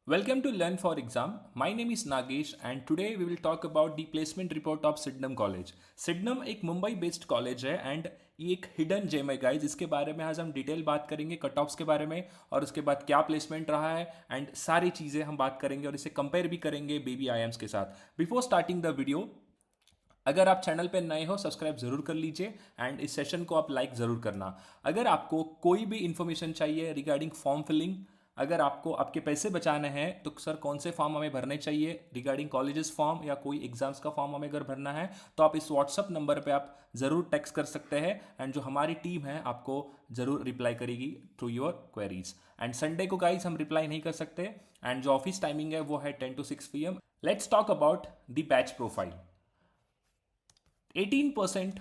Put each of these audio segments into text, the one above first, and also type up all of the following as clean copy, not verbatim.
Welcome to Learn for Exam. My name is Nagesh and today we will talk about the placement report of Sydenham College. Sydenham एक Mumbai based college है and ये एक hidden GeM है guys. इसके बारे में आज हम डिटेल बात करेंगे कट ऑफ्स के बारे में और उसके बाद क्या प्लेसमेंट रहा है एंड सारी चीज़ें हम बात करेंगे और इसे कंपेयर भी करेंगे बेबी आईएम्स के साथ. बिफोर स्टार्टिंग द वीडियो, अगर आप चैनल पर नए हो सब्सक्राइब जरूर कर लीजिए एंड इस सेशन को आप लाइक ज़रूर करना. अगर आपको कोई भी इन्फॉर्मेशन चाहिए रिगार्डिंग फॉर्म फिलिंग, अगर आपको आपके पैसे बचाने हैं तो सर कौन से फॉर्म हमें भरने चाहिए रिगार्डिंग कॉलेजेस फॉर्म या कोई एग्जाम्स का फॉर्म हमें अगर भरना है तो आप इस व्हाट्सअप नंबर पे आप ज़रूर टेक्स्ट कर सकते हैं एंड जो हमारी टीम है आपको ज़रूर रिप्लाई करेगी through your queries. And Sunday को गाइज हम रिप्लाई नहीं कर सकते एंड जो ऑफिस टाइमिंग है वो है 10 to 6 PM. Let's talk about the batch profile. 18%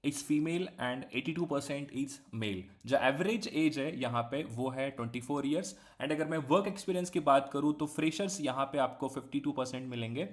is female and 82% is male. जो एवरेज एज है यहाँ पे वो है 24 ईयर्स. एंड अगर मैं वर्क एक्सपीरियंस की बात करूँ तो फ्रेशर्स यहाँ पे आपको 52% मिलेंगे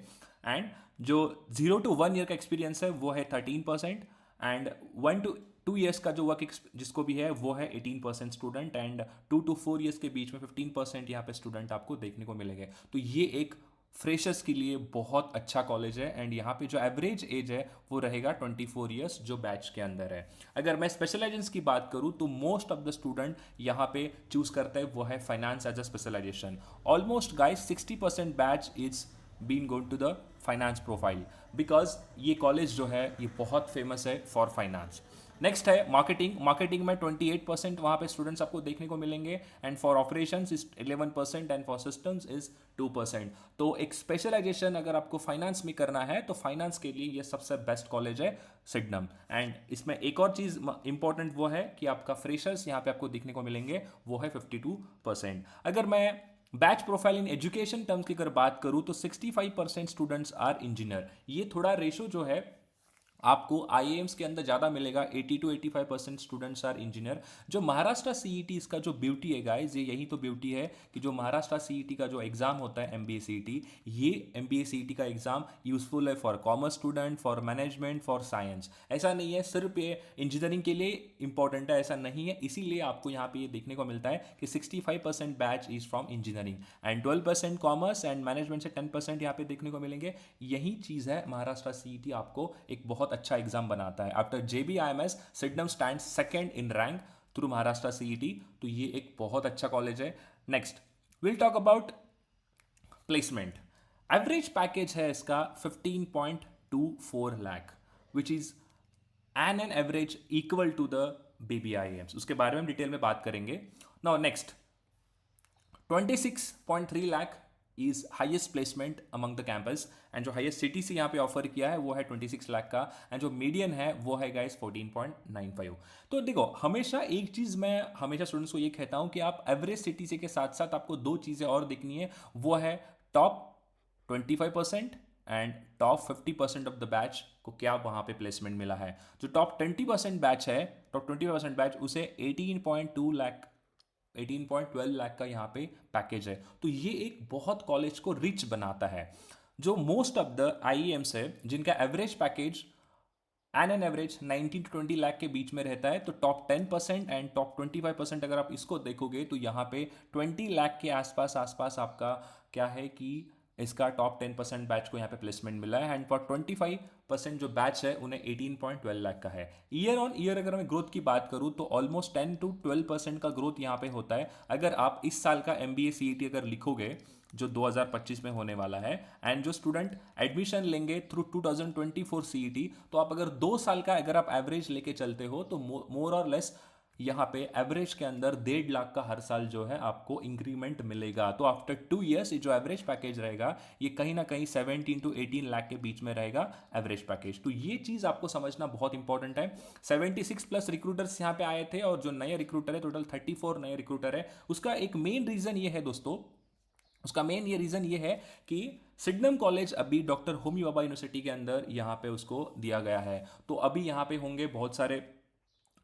एंड जो 0 to 1 ईयर का एक्सपीरियंस है वो है 13% एंड 1 to 2 ईयर्स का जो वर्क जिसको भी है वो है 18% स्टूडेंट एंड 2 to 4 ईयर्स के बीच में 15% यहाँ पे स्टूडेंट आपको देखने को मिलेंगे. तो ये एक फ्रेशर्स के लिए बहुत अच्छा कॉलेज है एंड यहाँ पे जो एवरेज एज है वो रहेगा 24 ईयर्स जो बैच के अंदर है. अगर मैं स्पेशलाइजेशन की बात करूँ तो मोस्ट ऑफ द स्टूडेंट यहाँ पे चूज करते हैं वो है finance as a specialization. Almost guys 60% batch is been going to the finance profile because ये कॉलेज जो है ये बहुत फेमस है फॉर फाइनेंस. नेक्स्ट है मार्केटिंग. मार्केटिंग में 28% वहाँ पे स्टूडेंट्स आपको देखने को मिलेंगे and for operations is 11% and for systems is 2%. तो एक स्पेशलाइजेशन अगर आपको फाइनेंस में करना है तो फाइनेंस के लिए ये सबसे बेस्ट कॉलेज है सिडनम. एंड इसमें एक और चीज़ इंपॉर्टेंट वो है कि आपका फ्रेशर्स यहाँ पे आपको देखने को मिलेंगे वो है 52%. अगर मैं batch profile in education terms की अगर बात करूँ तो 65% स्टूडेंट्स आर इंजीनियर. ये थोड़ा रेशो जो है आपको आईएएम्स के अंदर ज़्यादा मिलेगा. 80 to 85% स्टूडेंट्स आर इंजीनियर. जो महाराष्ट्र सीईटी इसका जो ब्यूटी है गाइज, ये यही तो ब्यूटी है कि जो महाराष्ट्र सीईटी का जो एग्ज़ाम होता है एमबीए सीईटी, ये एमबीए सीईटी का एग्ज़ाम यूजफुल है for commerce student, for management, for science. ऐसा नहीं है सिर्फ ये इंजीनियरिंग के लिए इंपॉर्टेंट है, ऐसा नहीं है. इसीलिए आपको यहाँ पे ये देखने को मिलता है कि 65% batch is from engineering and 12% commerce and management से 10% यहाँ पे देखने को मिलेंगे. यही चीज़ है महाराष्ट्र सीईटी आपको एक बहुत अच्छा एग्जाम बनाता है. After JBIMS Sydenham stand second in rank through Maharashtra CET. तो ये एक बहुत अच्छा कॉलेज है. Next will talk about placement. Average package है इसका 15.24 lakh which is an average equal to the BBIMs. उसके बारे में हम डिटेल में बात करेंगे. Now next 26.3 lakh is highest placement among the campus and जो हाइएस्ट सिटी से यहाँ पे ऑफर किया है वो है 26 लाख का एंड जो मीडियन है वो है गाइस 14.95. तो देखो हमेशा एक चीज़ मैं हमेशा स्टूडेंट्स को ये कहता हूँ कि आप एवरेज सिटी से के साथ साथ आपको दो चीज़ें और देखनी है. वो है top 25% and top 50% of the batch को क्या वहाँ पे प्लेसमेंट मिला है. जो टॉप 20% बैच है, टॉप 25% बैच उसे 18.12 लाख का यहाँ पे पैकेज है. तो ये एक बहुत कॉलेज को रिच बनाता है. जो मोस्ट ऑफ द आईएम्स है जिनका average package an average 19 to 20 lakh के बीच में रहता है, तो टॉप 10% एंड टॉप 25% अगर आप इसको देखोगे तो यहाँ पे 20 लाख के आसपास आसपास आपका क्या है कि इसका टॉप 10% बैच को यहाँ पे प्लेसमेंट मिला है एंड फॉर 25% जो बैच है उन्हें 18.12 लाख का है. ईयर ऑन ईयर अगर मैं ग्रोथ की बात करूँ तो ऑलमोस्ट 10 to 12% का ग्रोथ यहाँ पे होता है. अगर आप इस साल का MBA CET अगर लिखोगे जो 2025 में होने वाला है एंड जो स्टूडेंट एडमिशन लेंगे थ्रू 2024 CET, तो आप अगर 2 साल का अगर आप एवरेज लेके चलते हो तो मोर और लेस यहाँ पे एवरेज के अंदर 1.5 लाख का हर साल जो है आपको इंक्रीमेंट मिलेगा. तो आफ्टर 2 ईयर्स जो एवरेज पैकेज रहेगा ये कहीं ना कहीं 17 to 18 लाख के बीच में रहेगा एवरेज पैकेज. तो ये चीज़ आपको समझना बहुत इंपॉर्टेंट है. 76+ रिक्रूटर्स यहाँ पे आए थे और जो नए रिक्रूटर है टोटल 34 नए रिक्रूटर है. उसका एक मेन रीज़न ये है दोस्तों, उसका मेन ये रीज़न ये है कि सिडनम कॉलेज अभी डॉक्टर होमी भाभा यूनिवर्सिटी के अंदर यहाँ पे उसको दिया गया है. तो अभी यहाँ पे होंगे बहुत सारे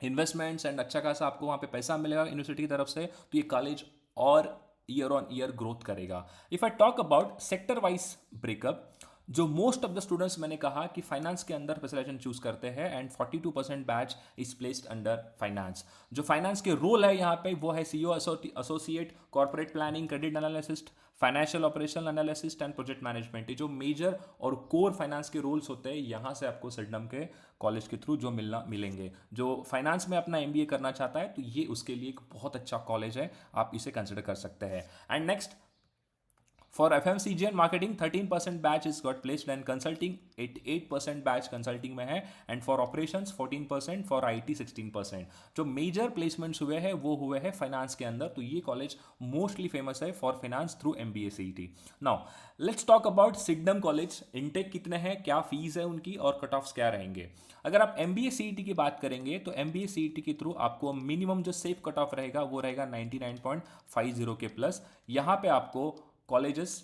इन्वेस्टमेंट्स एंड अच्छा खासा आपको वहाँ पे पैसा मिलेगा यूनिवर्सिटी की तरफ से. तो ये कॉलेज और ईयर ऑन ईयर ग्रोथ करेगा. If I talk about sector wise breakup, जो मोस्ट ऑफ द स्टूडेंट्स मैंने कहा कि फाइनेंस के अंदर स्पेशलाइजेशन चूज करते हैं and 42% batch is placed under finance. जो फाइनेंस के रोल है यहाँ पे वो है CEO associate, corporate planning, credit analyst, financial operational analyst and project management. ये जो मेजर और कोर फाइनेंस के रोल्स होते हैं यहाँ से आपको सिडनम के कॉलेज के थ्रू जो मिलेंगे। जो फाइनेंस में अपना एमबीए करना चाहता है तो ये उसके लिए एक बहुत अच्छा कॉलेज है, आप इसे कंसिडर कर सकते हैं। And next, for FMCG and marketing 13% batch is got placed and consulting 8% batch consulting में है and for operations 14%, for IT 16%। जो major placements हुए हैं वो हुए हैं finance के अंदर, तो ये कॉलेज मोस्टली फेमस है for finance through MBA CET। Now let's talk about सिडनम college. Intake कितने हैं, क्या फीस है उनकी और कट ऑफ्स क्या रहेंगे। अगर आप MBA CET की बात करेंगे तो MBA CET के थ्रू आपको मिनिमम जो सेफ कट ऑफ रहेगा वो रहेगा 99.50 के प्लस। यहाँ पे आपको कॉलेजेस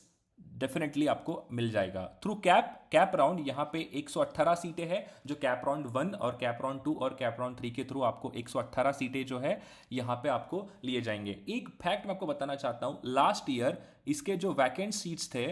डेफिनेटली आपको मिल जाएगा थ्रू कैप राउंड। यहाँ पे 118 सीटें हैं जो कैप राउंड 1 और कैप राउंड 2 और कैप राउंड 3 के थ्रू आपको 118 सीटें जो है यहाँ पे आपको लिए जाएंगे। एक फैक्ट मैं आपको बताना चाहता हूँ, लास्ट ईयर इसके जो वैकेंट सीट्स थे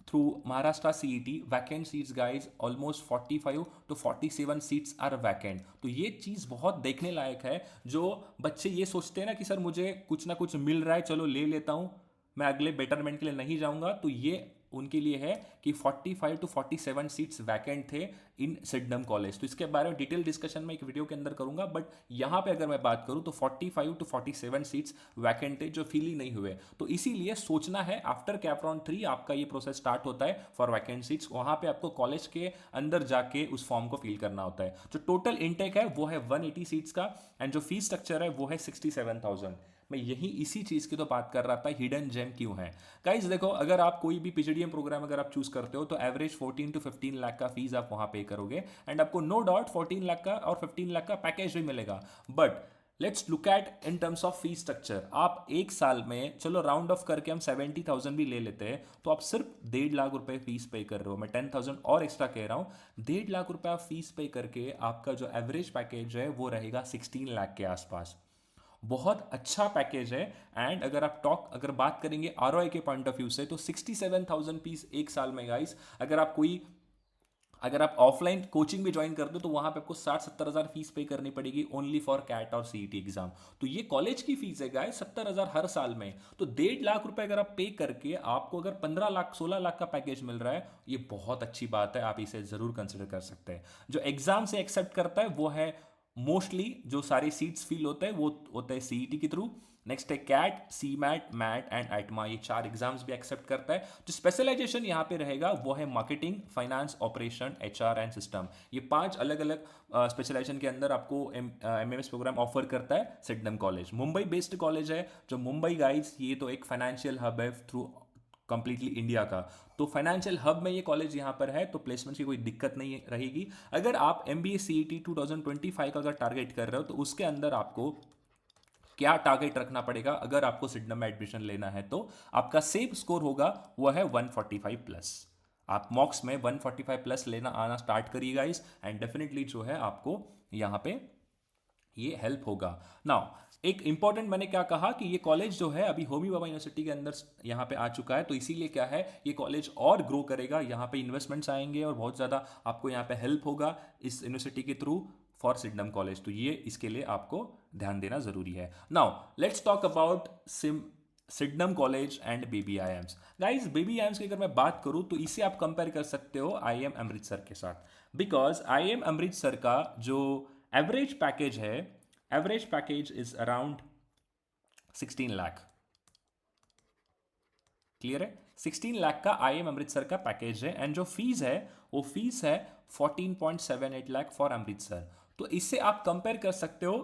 through Maharashtra CET, vacant seats guys almost 45 to 47 seats are vacant. तो ये चीज़ बहुत देखने लायक है। जो बच्चे ये सोचते हैं ना कि सर मुझे कुछ ना कुछ मिल रहा है चलो ले लेता हूँ, मैं अगले बेटरमेंट के लिए नहीं जाऊंगा, तो ये उनके लिए है कि 45 to 47 सीट्स वैकेंट थे इन सिडनम कॉलेज। तो इसके बारे में डिटेल डिस्कशन में एक वीडियो के अंदर करूंगा, बट यहाँ पे अगर मैं बात करूँ तो 45 to 47 सीट्स वैकेंट थे जो फिल ही नहीं हुए। तो इसीलिए सोचना है आफ्टर कैप राउंड 3 आपका ये प्रोसेस स्टार्ट होता है फॉर वैकेंट सीट्स। वहाँ पे आपको कॉलेज के अंदर जाके उस फॉर्म को फिल करना होता है। जो टोटल इनटेक है वो है 180 सीट्स का एंड जो फीस स्ट्रक्चर है वो है 67,000। मैं यही इसी चीज़ की तो बात कर रहा था, हिडन जेम क्यों है। गाइज देखो, अगर आप कोई भी पीजीडीएम प्रोग्राम अगर आप चूज करते हो तो एवरेज 14 to 15 लाख का फीस आप वहां पे करोगे एंड आपको नो डाउट 14 लाख का और 15 लाख का पैकेज भी मिलेगा। But let's look at in terms of fees structure. आप एक साल में चलो राउंड ऑफ करके हम 70,000 भी ले लेते हैं तो आप सिर्फ 1.5 लाख रुपए फीस पे कर रहे हो। मैं 10,000 और एक्स्ट्रा कह रहा हूँ। 1.5 लाख रुपए आप फीस पे करके आपका जो एवरेज पैकेज है वो रहेगा 16 लाख के आसपास। बहुत अच्छा पैकेज है। एंड अगर बात करेंगे आरओआई के पॉइंट ऑफ व्यू से तो 67,000 पीस एक साल में गाइस। अगर आप ऑफलाइन कोचिंग भी ज्वाइन करते हो तो वहां पे आपको 60-70 हज़ार फीस पे करनी पड़ेगी ओनली फॉर कैट और सीईटी एग्जाम। तो ये कॉलेज की फीस है गाइस 70,000 हर साल में। तो 1.5 लाख रुपए अगर आप पे करके आपको अगर 15 लाख 16 लाख का पैकेज मिल रहा है, ये बहुत अच्छी बात है, आप इसे जरूर कंसिडर कर सकते हैं। जो एग्जाम से एक्सेप्ट करता है वो है मोस्टली जो सारे सीट्स फिल होते हैं वो होता है सीईटी के थ्रू। नेक्स्ट है CAT, CMAT, MAT and ATMA, ये 4 एग्जाम्स भी एक्सेप्ट करता है। जो स्पेशलाइजेशन यहाँ पे रहेगा वो है marketing, finance, operation, HR and system. ये 5 अलग अलग स्पेशलाइजेशन के अंदर आपको एमएमएस प्रोग्राम ऑफर करता है सिडनम कॉलेज। मुंबई बेस्ड कॉलेज है। जो मुंबई गाइज ये तो एक फाइनेंशियल हब है थ्रू कंप्लीटली इंडिया का। तो फाइनेंशियल हब में ये कॉलेज यहाँ पर है तो प्लेसमेंट की कोई दिक्कत नहीं रहेगी। अगर आप MBA CET 2025 का अगर टारगेट कर रहे हो तो उसके अंदर आपको क्या टारगेट रखना पड़ेगा। अगर आपको सिडनम में एडमिशन लेना है तो आपका सेफ स्कोर होगा वो है 145 प्लस। आप मॉक्स में 145 प्लस लेना आना स्टार्ट करिए गाइस एंड डेफिनेटली जो है आपको यहाँ पे ये हेल्प होगा। नाउ एक इंपॉर्टेंट मैंने क्या कहा कि ये कॉलेज जो है अभी होमी भाभा यूनिवर्सिटी के अंदर यहाँ पे आ चुका है, तो इसीलिए क्या है ये कॉलेज और ग्रो करेगा। यहाँ पे इन्वेस्टमेंट्स आएंगे और बहुत ज़्यादा आपको यहाँ पे हेल्प होगा इस यूनिवर्सिटी के थ्रू फॉर सिडनम कॉलेज। तो ये इसके लिए आपको ध्यान देना जरूरी है। Now let's talk about सिडनम college and BBIMs। Guys BBIMs की अगर मैं बात करूँ तो इसे आप कंपेयर कर सकते हो IIM अमृतसर के साथ, बिकॉज IIM अमृतसर का जो एवरेज पैकेज है, average package is around 16 lakh. Clear है, 16 लाख का IIM अमृतसर का पैकेज है एंड जो फीस है वो फीस है 14.78 लाख फॉर अमृतसर। तो इससे आप कंपेयर कर सकते हो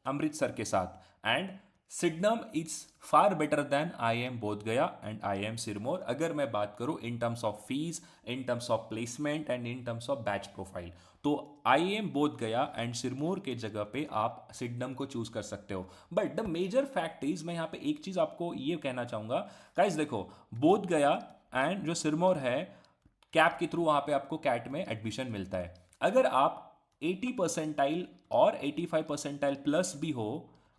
अमृतसर के साथ। And Sydenham is far better than IIM Bodhgaya and IIM Sirmaur. अगर मैं बात करूं in terms of fees, in terms of placement and in terms of batch profile, तो IIM बोधगया एंड सिरमौर के जगह पे आप सिडनम को चूज कर सकते हो। But the major fact is, मैं यहाँ पे एक चीज आपको ये कहना चाहूंगा गाइस, देखो बोधगया एंड जो सिरमौर है कैप के थ्रू वहां पे आपको कैट में एडमिशन मिलता है। अगर आप 80 परसेंटाइल और 85 परसेंटाइल प्लस भी हो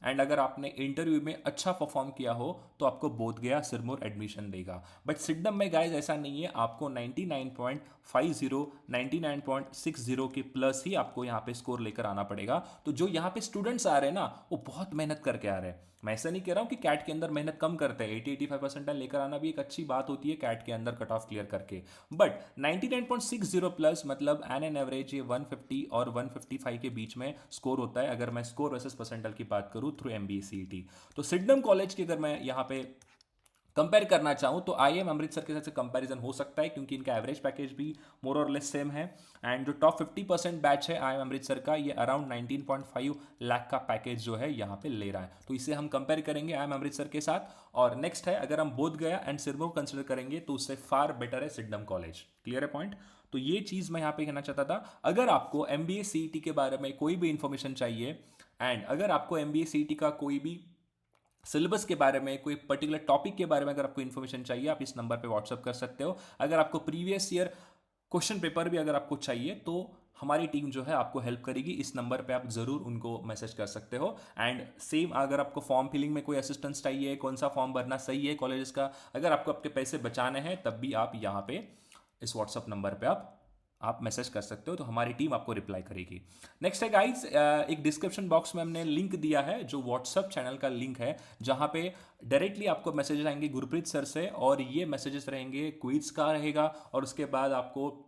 एंड अगर आपने इंटरव्यू में अच्छा परफॉर्म किया हो तो आपको बोध गया सिरमौर एडमिशन देगा। बट सिडनम में गाइज ऐसा नहीं है, आपको 99.50 99.60 के प्लस ही आपको यहाँ पे स्कोर लेकर आना पड़ेगा। तो जो यहाँ पे स्टूडेंट्स आ रहे हैं ना वो बहुत मेहनत करके आ रहे हैं। मैं ऐसा नहीं कह रहा हूँ कि कैट के अंदर मेहनत कम करते हैं, 80-85% लेकर आना भी एक अच्छी बात होती है कैट के अंदर कट ऑफ क्लियर करके। बट 99.60 प्लस मतलब एन एवरेज ये 150 और 155 के बीच में स्कोर होता है अगर मैं स्कोर वर्सेस परसेंटाइल की बात करूँ थ्रू MBA CET। तो सिडनम कॉलेज की अगर मैं यहाँ पे कंपेयर करना चाहूँ तो IIM अमृतसर के साथ कंपैरिजन हो सकता है क्योंकि इनका एवरेज पैकेज भी मोर और लेस सेम है। एंड जो टॉप 50% बैच है IIM अमृतसर का, ये अराउंड 19.5 लाख का पैकेज जो है यहाँ पे ले रहा है। तो इसे हम कंपेयर करेंगे IIM अमृतसर के साथ। और नेक्स्ट है अगर हम बोध गया एंड सिरमौर कंसिडर करेंगे तो उससे फार बेटर है सिडनम कॉलेज। क्लियर है पॉइंट? तो ये चीज़ मैं यहाँ पे कहना चाहता था। अगर आपको MBA CET के बारे में कोई भी इंफॉर्मेशन चाहिए एंड अगर आपको MBA CET का कोई भी सिलेबस के बारे में, कोई पर्टिकुलर टॉपिक के बारे में अगर आपको इन्फॉर्मेशन चाहिए, आप इस नंबर पे व्हाट्सअप कर सकते हो। अगर आपको प्रीवियस ईयर क्वेश्चन पेपर भी अगर आपको चाहिए तो हमारी टीम जो है आपको हेल्प करेगी। इस नंबर पे आप ज़रूर उनको मैसेज कर सकते हो। एंड सेम अगर आपको फॉर्म फिलिंग में कोई असिस्टेंस चाहिए, कौन सा फॉर्म भरना सही है कॉलेजेस का, अगर आपको आपके पैसे बचाने हैं तब भी आप यहाँ पे इस व्हाट्सअप नंबर पे आप मैसेज कर सकते हो, तो हमारी टीम आपको रिप्लाई करेगी। नेक्स्ट है गाइस, एक डिस्क्रिप्शन बॉक्स में हमने लिंक दिया है जो व्हाट्सअप चैनल का लिंक है, जहां पे डायरेक्टली आपको मैसेजेस आएंगे गुरप्रीत सर से, और ये मैसेजेस रहेंगे क्विज का रहेगा, और उसके बाद आपको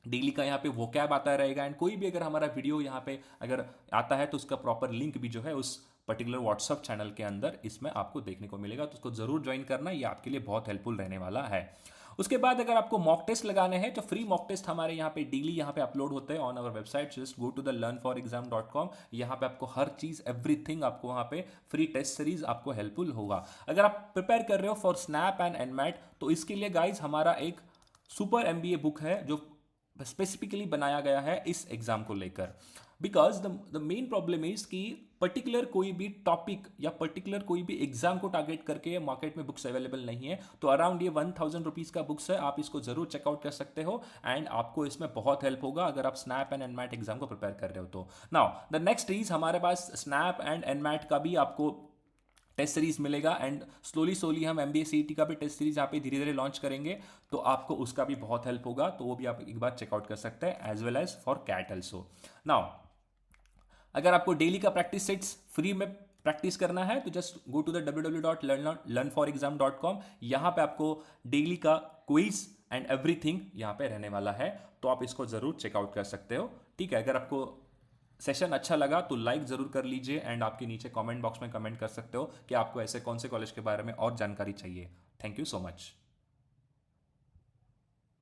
डेली का यहाँ पे वोकैब आता रहेगा। एंड कोई भी अगर हमारा वीडियो यहाँ पे अगर आता है तो उसका प्रॉपर लिंक भी जो है उस पर्टिकुलर व्हाट्सअप चैनल के अंदर इसमें आपको देखने को मिलेगा। तो उसको जरूर ज्वाइन करना, ये आपके लिए बहुत हेल्पफुल रहने वाला है। उसके बाद अगर आपको मॉक टेस्ट लगाने हैं तो फ्री मॉक टेस्ट हमारे यहाँ पे डेली यहाँ पे अपलोड होते हैं on our website. Just go to the learnforexam.com। यहाँ पे आपको हर चीज़ एवरीथिंग आपको वहाँ पे फ्री टेस्ट सीरीज आपको हेल्पफुल होगा। अगर आप प्रिपेयर कर रहे हो फॉर स्नैप एंड एनमैट तो इसके लिए गाइज हमारा एक सुपर MBA बुक है जो स्पेसिफिकली बनाया गया है इस एग्जाम को लेकर। Because the main problem is कि पर्टिकुलर कोई भी टॉपिक या पर्टिकुलर कोई भी एग्जाम को टारगेट करके मार्केट में बुक्स अवेलेबल नहीं है। तो अराउंड ये 1000 रुपीज़ का बुक्स है, आप इसको जरूर चेकआउट कर सकते हो एंड आपको इसमें बहुत हेल्प होगा अगर आप स्नैप एंड एनमैट एग्जाम को प्रिपेयर कर रहे हो तो। नाउ द नेक्स्ट इज हमारे पास स्नैप एंड एनमैट का भी आपको टेस्ट सीरीज मिलेगा एंड स्लोली हम MBA CET का भी टेस्ट सीरीज यहाँ पे धीरे धीरे लॉन्च करेंगे, तो आपको उसका भी बहुत हेल्प होगा। तो वो भी आप एक बार चेकआउट कर सकते हैं as well as for CAT also. Now अगर आपको डेली का प्रैक्टिस सेट्स फ्री में प्रैक्टिस करना है तो just go to the www.learnforexam.com। यहाँ पे आपको डेली का क्विज एंड एवरीथिंग यहाँ पे रहने वाला है, तो आप इसको जरूर चेकआउट कर सकते हो। ठीक है, अगर आपको सेशन अच्छा लगा तो लाइक जरूर कर लीजिए एंड आपके नीचे कमेंट बॉक्स में कमेंट कर सकते हो कि आपको ऐसे कौन से कॉलेज के बारे में और जानकारी चाहिए। Thank you so much.